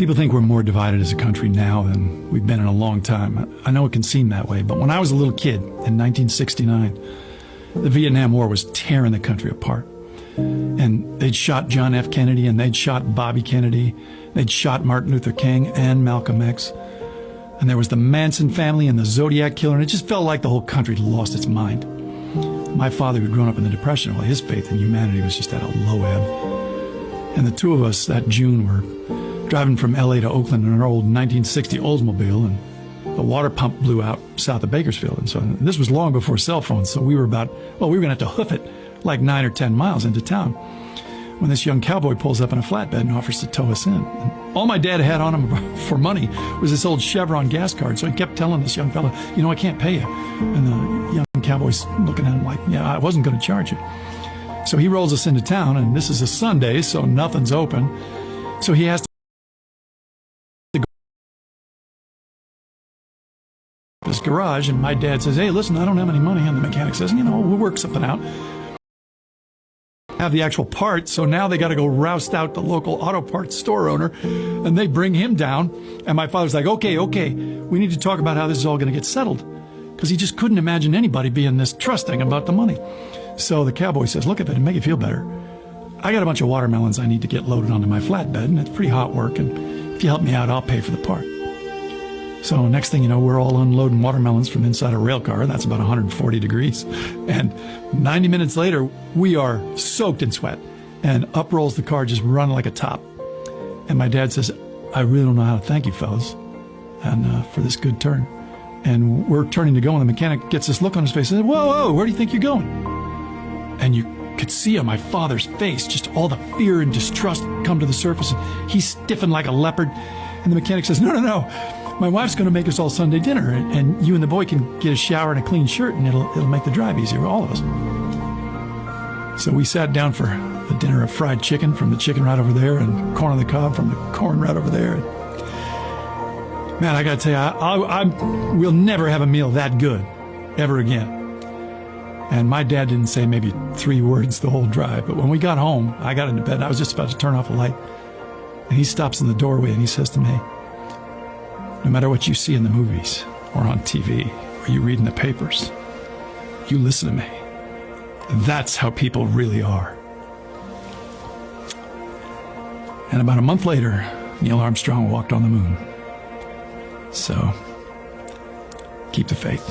People think we're more divided as a country now than we've been in a long time. I know it can seem that way, but when I was a little kid in 1969, the Vietnam War was tearing the country apart. And they'd shot John F. Kennedy, and they'd shot Bobby Kennedy. They'd shot Martin Luther King and Malcolm X. And there was the Manson family and the Zodiac killer, and it just felt like the whole country had lost its mind. My father, who'd grown up in the Depression, well, his faith in humanity was just at a low ebb. And the two of us that June were driving from LA to Oakland in an old 1960 Oldsmobile, and the water pump blew out south of Bakersfield. And so this was long before cell phones, so we were going to have to hoof it like 9 or 10 miles into town when this young cowboy pulls up in a flatbed and offers to tow us in. And all my dad had on him for money was this old Chevron gas card, so he kept telling this young fella, I can't pay you. And the young cowboy's looking at him like, I wasn't going to charge you. So he rolls us into town, and this is a Sunday, so nothing's open. So he has to his garage, and my dad says, hey, listen, I don't have any money. And the mechanic says, we'll work something out. Have the actual part, so now they got to go roust out the local auto parts store owner, and they bring him down. And my father's like, okay, we need to talk about how this is all going to get settled, because he just couldn't imagine anybody being this trusting about the money. So the cowboy says, look, if it'd make you feel better, I got a bunch of watermelons I need to get loaded onto my flatbed, and it's pretty hot work, and if you help me out, I'll pay for the part. So next thing you know, we're all unloading watermelons from inside a rail car. That's about 140 degrees. And 90 minutes later, we are soaked in sweat. And up rolls the car, just running like a top. And my dad says, I really don't know how to thank you, fellas, and for this good turn. And we're turning to go, and the mechanic gets this look on his face and says, whoa, where do you think you're going? And you could see on my father's face just all the fear and distrust come to the surface. And he stiffened like a leopard. And the mechanic says, no. My wife's going to make us all Sunday dinner, and you and the boy can get a shower and a clean shirt, and it'll make the drive easier for all of us. So we sat down for the dinner of fried chicken from the chicken right over there, and corn on the cob from the corn right over there. Man, I got to tell you, we'll never have a meal that good ever again. And my dad didn't say maybe 3 words the whole drive, but when we got home, I got into bed. I was just about to turn off the light, and he stops in the doorway and he says to me, no matter what you see in the movies or on TV or you read in the papers, you listen to me. That's how people really are. And about a month later, Neil Armstrong walked on the moon. So, keep the faith.